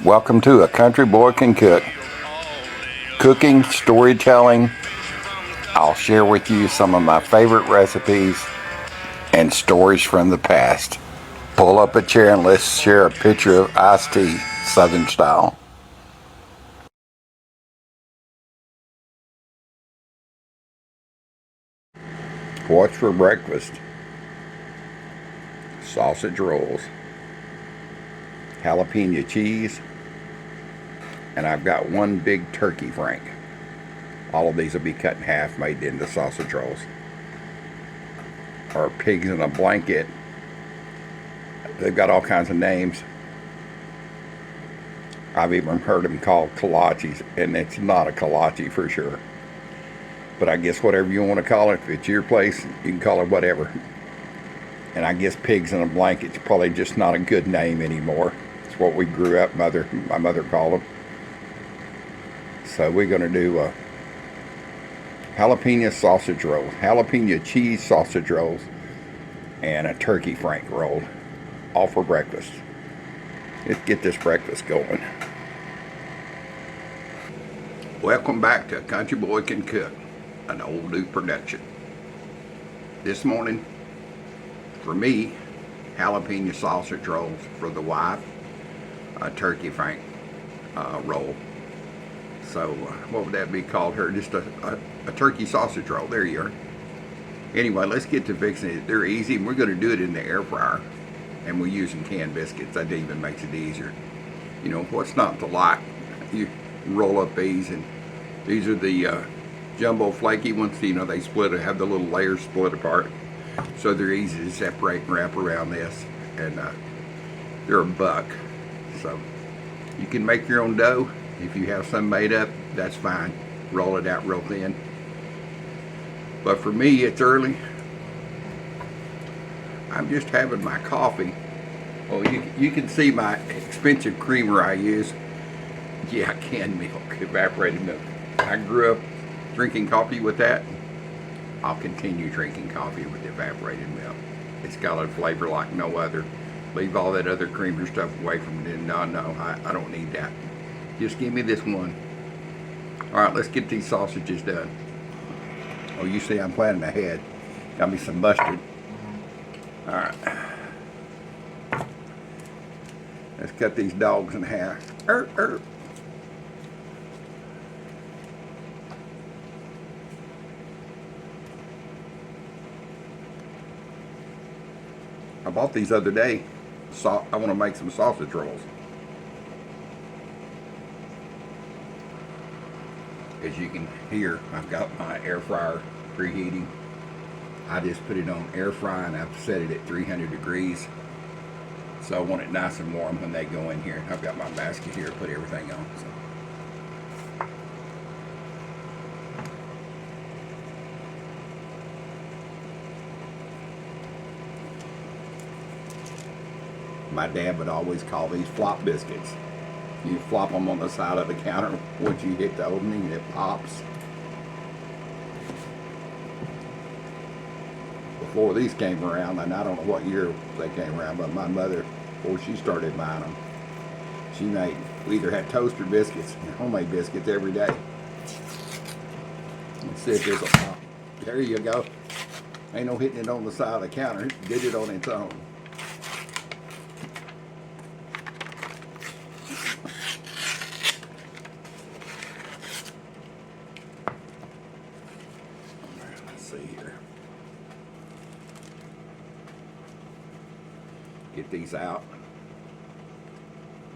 Welcome to A Country Boy Can Cook. Cooking, storytelling. I'll share with you some of my favorite recipes and stories from the past. Pull up a chair and let's share a picture of iced tea, Southern style. What's for breakfast? Sausage rolls, jalapeno cheese, and I've got one big turkey frank. All of these will be cut in half, made into sausage rolls. Or pigs in a blanket. They've got all kinds of names. I've even heard them called kolaches, and it's not a kolache for sure. But I guess whatever you want to call it, if it's your place, you can call it whatever. And I guess pigs in a blanket's probably just not a good name anymore. It's what we grew up, my mother called them. So we're going to do jalapeno sausage rolls, jalapeno cheese sausage rolls, and a turkey frank roll, all for breakfast. Let's get this breakfast going. Welcome back to Country Boy Can Cook, an old new production. This morning, for me, jalapeno sausage rolls. For the wife, a turkey frank roll. So what would that be called her? Just a turkey sausage roll. There you are. Anyway, let's get to fixing it. They're easy. We're going to do it in the air fryer. And we're using canned biscuits. That even makes it easier. You know, what's not to like? You roll up these, and these are the jumbo flaky ones. You know, they have the little layers split apart. So they're easy to separate and wrap around this. And they're $1. So you can make your own dough. If you have some made up, that's fine. Roll it out real thin. But for me, it's early. I'm just having my coffee. Well, you can see my expensive creamer I use. Yeah, canned milk, evaporated milk. I grew up drinking coffee with that. I'll continue drinking coffee with evaporated milk. It's got a flavor like no other. Leave all that other creamer stuff away from it. No, I don't need that. Just give me this one. All right, let's get these sausages done. Oh, you see I'm planning ahead. Got me some mustard. All right. Let's cut these dogs in half. I bought these the other day. I want to make some sausage rolls. As you can hear, I've got my air fryer preheating. I just put it on air fry and I've set it at 300 degrees. So I want it nice and warm when they go in here. I've got my basket here to put everything on. So. My dad would always call these flop biscuits. You flop them on the side of the counter. Once you hit the opening, it pops. Before these came around, and I don't know what year they came around, but my mother, before she started buying them, we either had toaster biscuits and homemade biscuits every day. Let's see if this will pop. There you go. Ain't no hitting it on the side of the counter. It did it on its own. Get these out.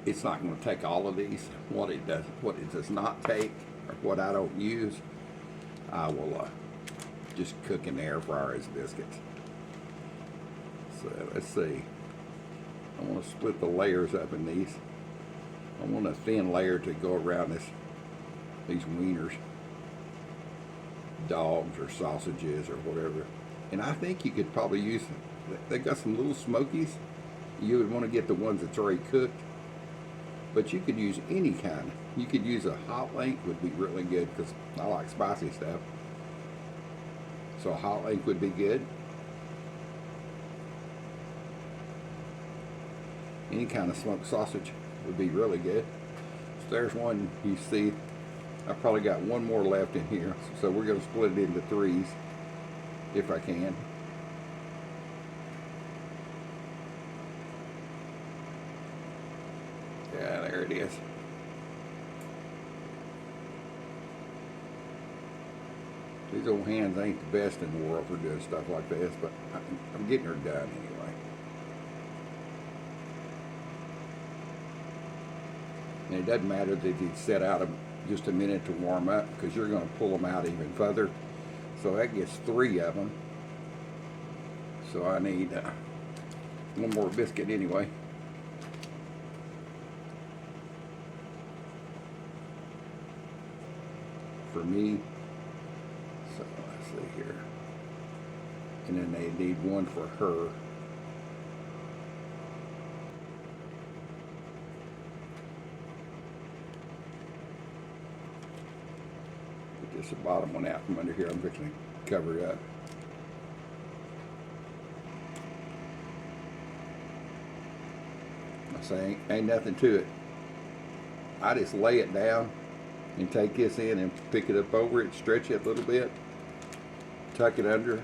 It's not going to take all of these. What it does not take, or what I don't use, I will just cook in the air fryer as biscuits. So let's see. I want to split the layers up in these. I want a thin layer to go around these wieners, dogs or sausages or whatever. And I think you could probably use. They got some little smokies. You would want to get the ones that's already cooked, but you could use any kind. You could use a hot link, would be really good because I like spicy stuff. So a hot link would be good. Any kind of smoked sausage. would be really good. So there's one. You see, I probably got one more left in here, so we're going to split it into threes if I can. Yeah, there it is. These old hands ain't the best in the world for doing stuff like this, but I'm getting her done anyway. And it doesn't matter that you set out just a minute to warm up, because you're going to pull them out even further. So that gets 3 of them. So I need one more biscuit anyway. For me. So let's see here. And then they need one for her. Get this bottom one out from under here. I'm fixing to cover it up. I say ain't nothing to it. I just lay it down and take this in and pick it up over it, stretch it a little bit, tuck it under,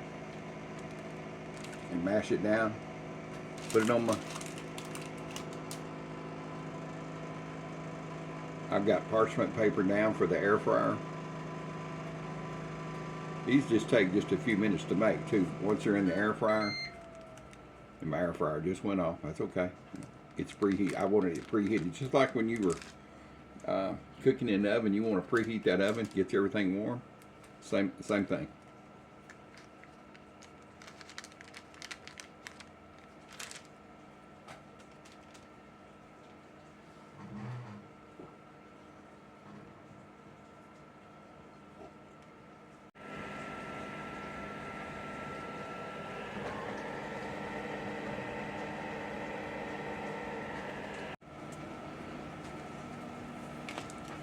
and mash it down. Put it on my... I've got parchment paper down for the air fryer. These just take just a few minutes to make too. Once they're in the air fryer, and my air fryer just went off. That's okay. It's preheat. I wanted it preheated, just like when you were cooking in the oven. You want to preheat that oven, gets everything warm. Same thing.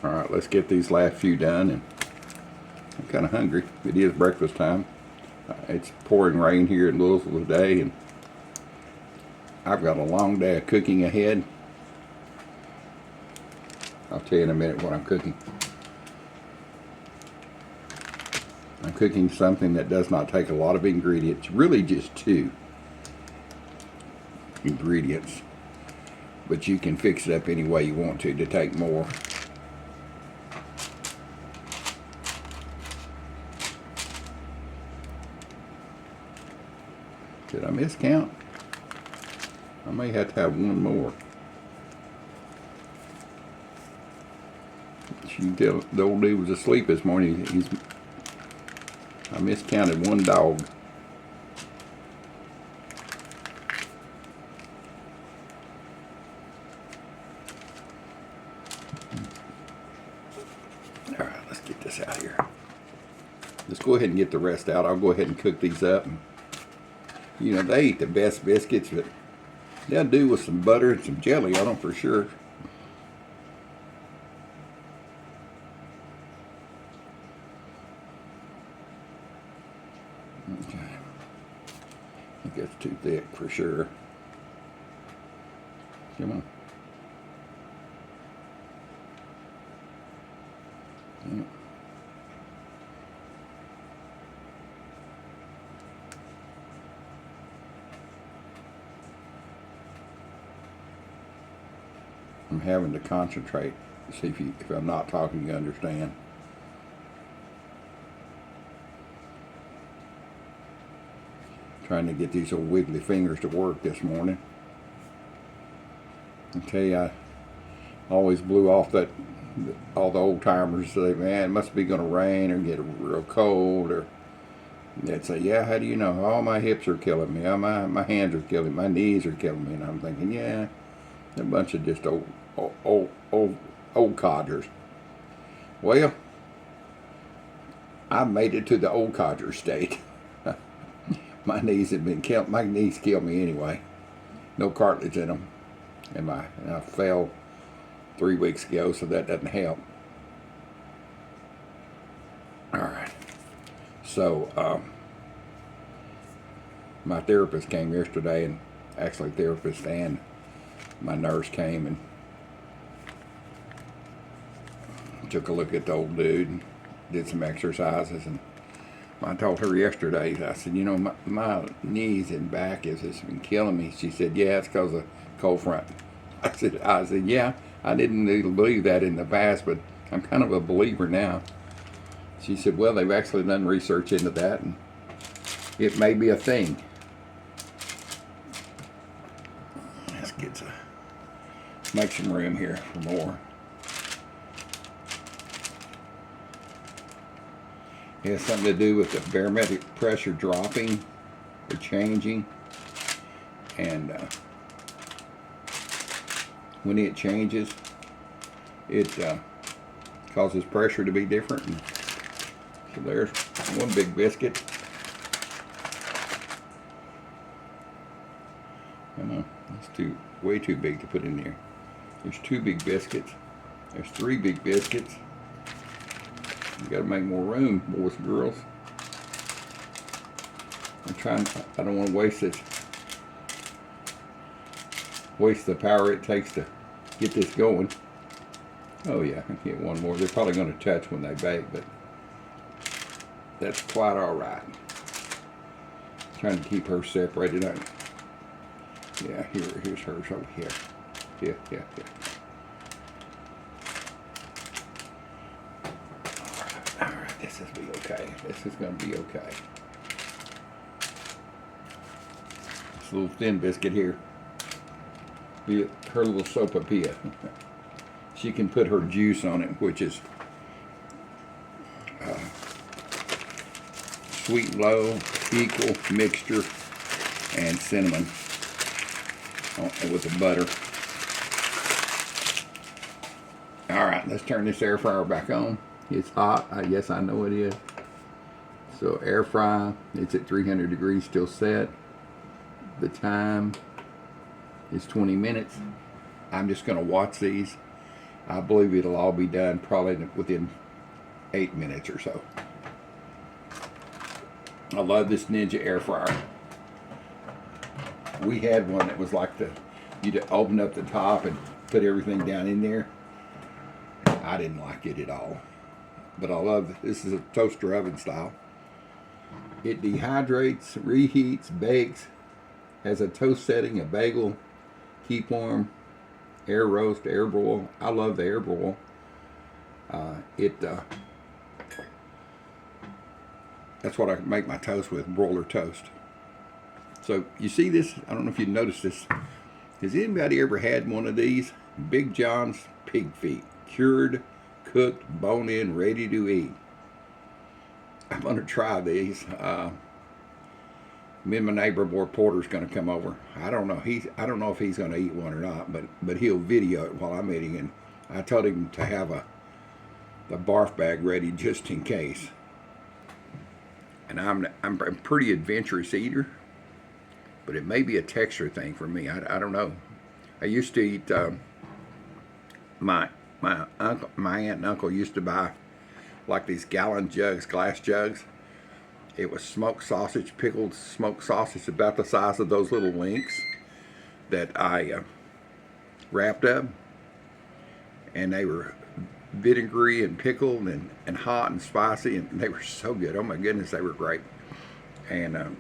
All right, let's get these last few done, and I'm kind of hungry. It is breakfast time. It's pouring rain here in Louisville today, and I've got a long day of cooking ahead. I'll tell you in a minute what I'm cooking. I'm cooking something that does not take a lot of ingredients, really just 2 ingredients, but you can fix it up any way you want to take more. Did I miscount? I may have to have one more. You can tell the old dude was asleep this morning. I miscounted 1 dog. All right, let's get this out here. Let's go ahead and get the rest out. I'll go ahead and cook these up. You know, they eat the best biscuits, but they'll do with some butter and some jelly on them for sure. Okay. I think that's too thick for sure. Come on. Yeah. I'm having to concentrate. See if I'm not talking, you understand. Trying to get these old wiggly fingers to work this morning. I tell you, I always blew off that all the old timers say, man, it must be going to rain or get real cold, or they'd say, yeah, how do you know? Oh, my hips are killing me. Oh, my hands are killing me. My knees are killing me. And I'm thinking, yeah, a bunch of just old codgers. Well, I made it to the old codger state. My knees had been killed. My knees killed me anyway. No cartilage in them, and I fell 3 weeks ago, so that doesn't help. All right. So my therapist came yesterday, and actually therapist and my nurse came, and Took a look at the old dude and did some exercises. And I told her yesterday, I said, you know, my knees and back has been killing me. She said, yeah, it's because of cold front. I said, yeah, I didn't really believe that in the past, but I'm kind of a believer now. She said, well, they've actually done research into that, and it may be a thing. Let's make some room here for more. It has something to do with the barometric pressure dropping or changing, and when it changes, it causes pressure to be different. And so there's one big biscuit. I know it's way too big to put in there. There's 2 big biscuits. There's 3 big biscuits. You got to make more room, boys and girls. I don't want to waste the power it takes to get this going. Oh yeah, I can get one more. They're probably going to touch when they bake, but that's quite all right. Trying to keep her separated. Yeah, here's hers over here. Yeah. All right, this is be okay. This is going to be okay. This little thin biscuit here, her little sopapilla. She can put her juice on it, which is sweet and low, equal mixture, and cinnamon with the butter. All right, let's turn this air fryer back on. It's hot. Yes, I know it is. So air fry, it's at 300 degrees still set. The time is 20 minutes. I'm just going to watch these. I believe it'll all be done probably within 8 minutes or so. I love this Ninja air fryer. We had one that was like you'd open up the top and put everything down in there. I didn't like it at all. But I love it. This is a toaster oven style. It dehydrates, reheats, bakes, has a toast setting, a bagel, keep warm, air roast, air broil. I love the air broil. That's what I make my toast with, broiler toast. So you see this? I don't know if you noticed this. Has anybody ever had one of these? Big John's pig feet, cured, cooked, bone-in, ready to eat. I'm going to try these. Me and my neighbor boy Porter's going to come over. I don't know if he's going to eat one or not, but he'll video it while I'm eating. And I told him to have the barf bag ready just in case. And I'm a pretty adventurous eater, but it may be a texture thing for me. I don't know. I used to eat. My aunt and uncle used to buy like these gallon jugs, glass jugs. It was smoked sausage, pickled smoked sausage about the size of those little links that I wrapped up. And they were vinegary and pickled and hot and spicy, and they were so good. Oh my goodness, they were great. And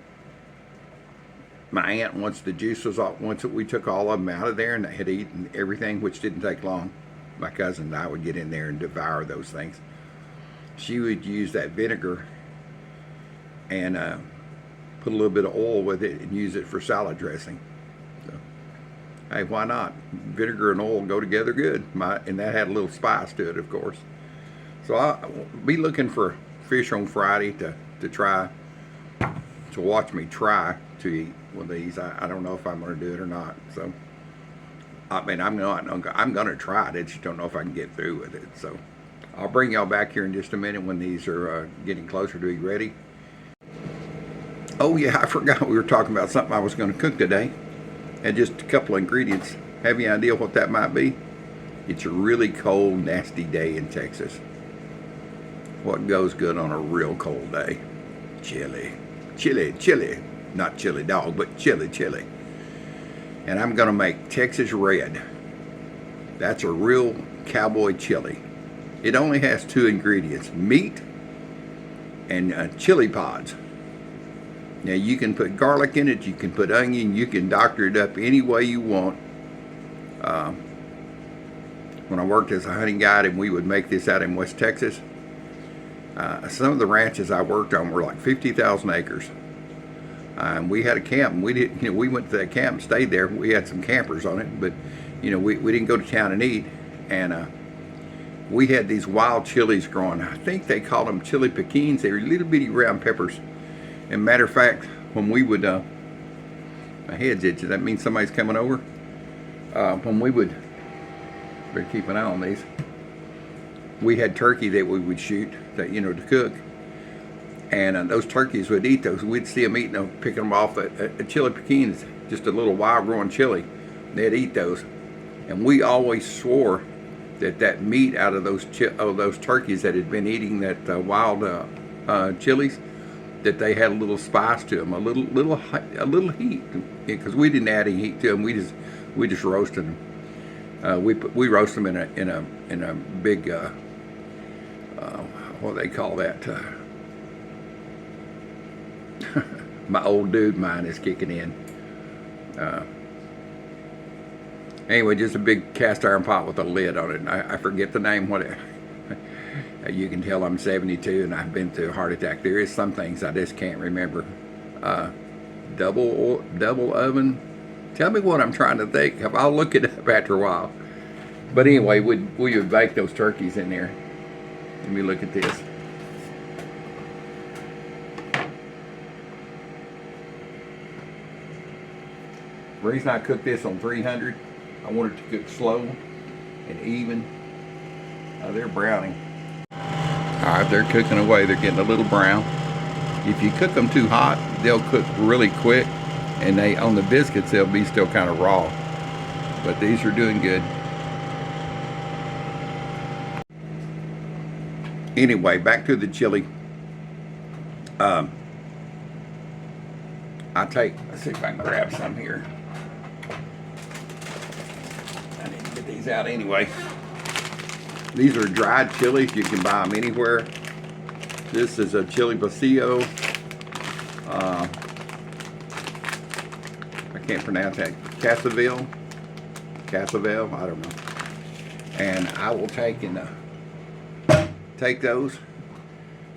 my aunt, once the juice was off, once we took all of them out of there and they had eaten everything, which didn't take long, my cousin and I would get in there and devour those things. She would use that vinegar and put a little bit of oil with it and use it for salad dressing. So, hey, why not? Vinegar and oil go together good. And that had a little spice to it, of course. So I'll be looking for fish on Friday to try, to watch me try to eat one of these. I don't know if I'm going to do it or not. So, I mean, I'm going to try it. I just don't know if I can get through with it. So I'll bring y'all back here in just a minute when these are getting closer to be ready. Oh yeah, I forgot we were talking about something I was going to cook today. And just a couple of ingredients. Have you any idea what that might be? It's a really cold, nasty day in Texas. What goes good on a real cold day? Chili. Chili. Not chili dog, but chili. And I'm going to make Texas Red. That's a real cowboy chili. It only has two ingredients: meat and chili pods. Now you can put garlic in it, you can put onion, you can doctor it up any way you want. When I worked as a hunting guide and we would make this out in West Texas, some of the ranches I worked on were like 50,000 acres. We had a camp, and we didn't, we went to that camp and stayed there. We had some campers on it, but we didn't go to town and eat. And we had these wild chilies growing. I think they called them chili piquins. They were little bitty round peppers. And matter of fact, when we would, my head's itching. That means somebody's coming over. When we would, better keep an eye on these. We had turkey that we would shoot, that to cook. And those turkeys would eat those. We'd see them eating them, picking them off a chili piquins, just a little wild growing chili. They'd eat those. And we always swore that meat out of those turkeys that had been eating that wild chilies, that they had a little spice to them, a little heat, because we didn't add any heat to them. We just roasted them. We roast them in a big what do they call that? My old dude mind is kicking in. Anyway, just a big cast iron pot with a lid on it. I forget the name. You can tell I'm 72 and I've been through a heart attack. There is some things I just can't remember. Double oven. Tell me what I'm trying to think. I'll look it up after a while. But anyway, we would bake those turkeys in there. Let me look at this. The reason I cook this on 300, I want it to cook slow and even. They're browning. Alright, they're cooking away. They're getting a little brown. If you cook them too hot, they'll cook really quick. And on the biscuits, they'll be still kind of raw. But these are doing good. Anyway, back to the chili. Let's see if I can grab some here. I need to get these out anyway. These are dried chilies. You can buy them anywhere. This is a chili pastillo. I can't pronounce that. Casaville, I don't know. And I will take those,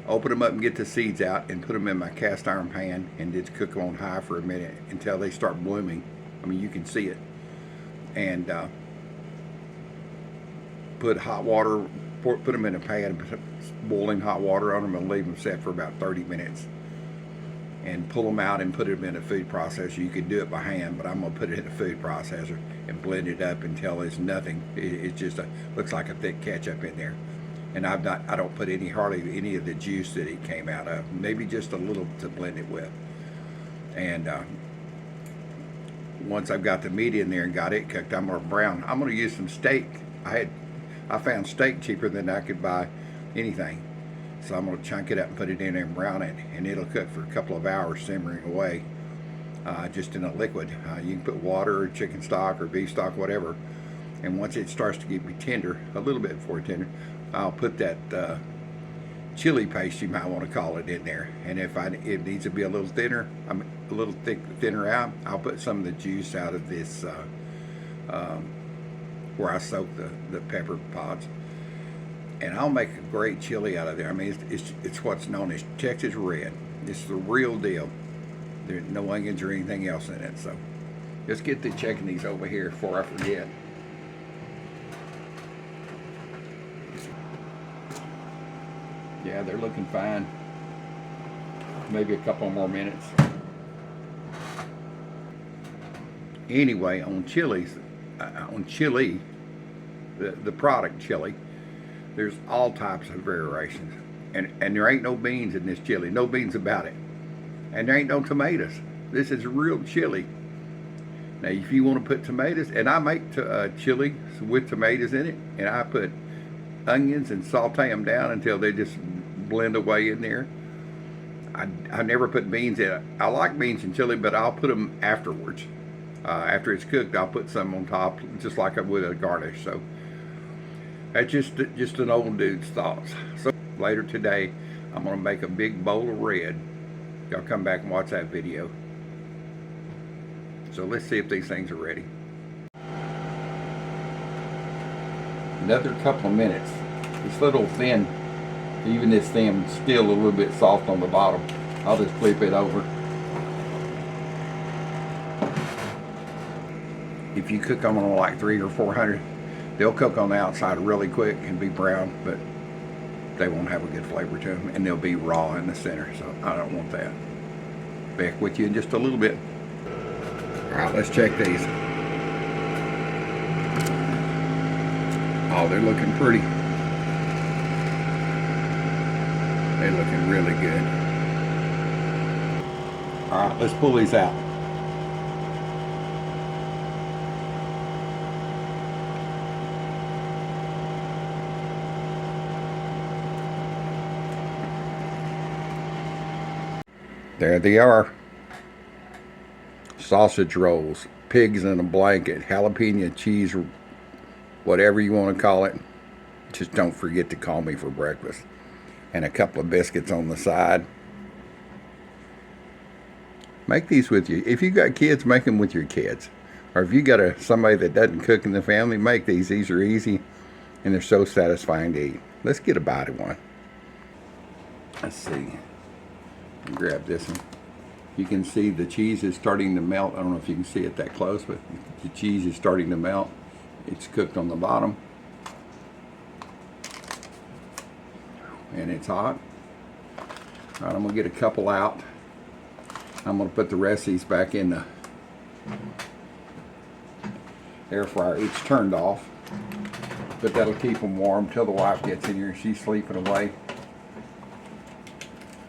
open them up and get the seeds out and put them in my cast iron pan and just cook them on high for a minute until they start blooming. I mean, you can see it. And put hot water, put them in a pan, put boiling hot water on them and leave them set for about 30 minutes. And pull them out and put them in a food processor. You can do it by hand, but I'm gonna put it in a food processor and blend it up until there's nothing. It's just looks like a thick ketchup in there. And I don't put hardly any of the juice that it came out of. Maybe just a little to blend it with. And once I've got the meat in there and got it cooked, I'm gonna use some steak. I found steak cheaper than I could buy anything. So I'm gonna chunk it up and put it in there and brown it, and it'll cook for a couple of hours simmering away, just in a liquid. You can put water or chicken stock or beef stock, whatever. And once it starts to get me tender, a little bit before tender, I'll put that chili paste, you might want to call it, in there. And if it needs to be a little thinner, a little thinner out, I'll put some of the juice out of this where I soak the pepper pods. And I'll make a great chili out of there. I mean, it's what's known as Texas Red. It's the real deal. There's no onions or anything else in it. So let's get to checking these over here before I forget. Yeah, they're looking fine. Maybe a couple more minutes. Anyway, on chilies, the product chili, there's all types of variations. And there ain't no beans in this chili. No beans about it. And there ain't no tomatoes. This is real chili. Now, if you want to put tomatoes, and I make chili with tomatoes in it, and I put onions and saute them down until they just blend away in there. I never put beans in it. I like beans in chili, but I'll put them afterwards. After it's cooked, I'll put some on top, just like I would a garnish. So That's just an old dude's thoughts. So later today, I'm gonna make a big bowl of red. Y'all come back and watch that video. So let's see if these things are ready. Another couple of minutes. This little thin, even this thin, still a little bit soft on the bottom. I'll just flip it over. If you cook them on like 300 or 400, they'll cook on the outside really quick and be brown, but they won't have a good flavor to them, and they'll be raw in the center, so I don't want that. Back with you in just a little bit. All right, let's check these. Oh, they're looking pretty. They're looking really good. All right, let's pull these out. There they are. Sausage rolls, pigs in a blanket, jalapeno cheese, whatever you want to call it. Just don't forget to call me for breakfast. And a couple of biscuits on the side. Make these with you. If you got kids, make them with your kids. Or if you got somebody that doesn't cook in the family, make these. These are easy and they're so satisfying to eat. Let's get a bite of one. Let's see. Grab this one. You can see the cheese is starting to melt. I don't know if you can see it that close, but the cheese is starting to melt. It's cooked on the bottom. And it's hot. All right, I'm gonna get a couple out. I'm gonna put the rest of these back in the air fryer. It's turned off, but that'll keep them warm till the wife gets in here. She's sleeping away.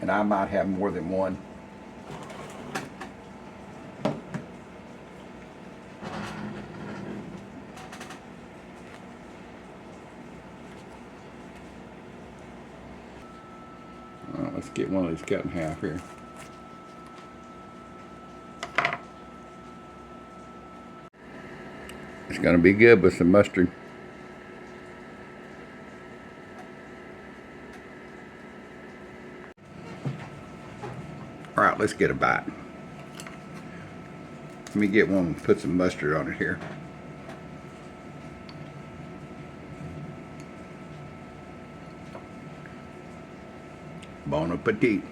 And I might have more than one. Let's get one of these cut in half here. It's going to be good with some mustard. All right, let's get a bite. Let me get one and put some mustard on it here. Bon appetit.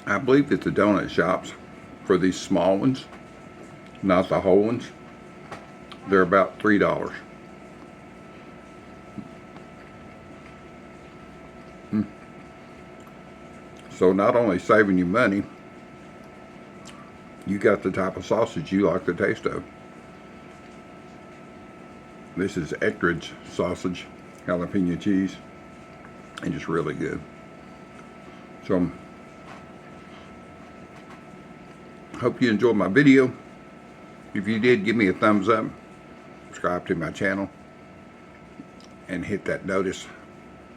I believe that the donut shops, for these small ones, not the whole ones, they're about $3. So not only saving you money, you got the type of sausage you like the taste of. This is Eckrich sausage, jalapeno cheese, and just really good. So hope you enjoyed my video. If you did, give me a thumbs up, subscribe to my channel, and hit that notice.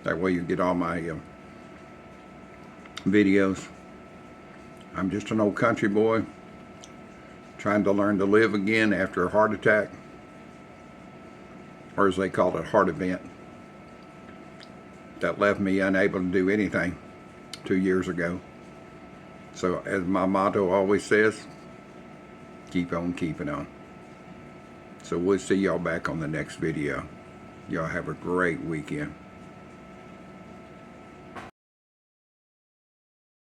That way you get all my videos. I'm just an old country boy trying to learn to live again after a heart attack, or as they call it, heart event, that left me unable to do anything 2 years ago. So as my motto always says, keep on keeping on. So we'll see y'all back on the next video. Y'all have a great weekend.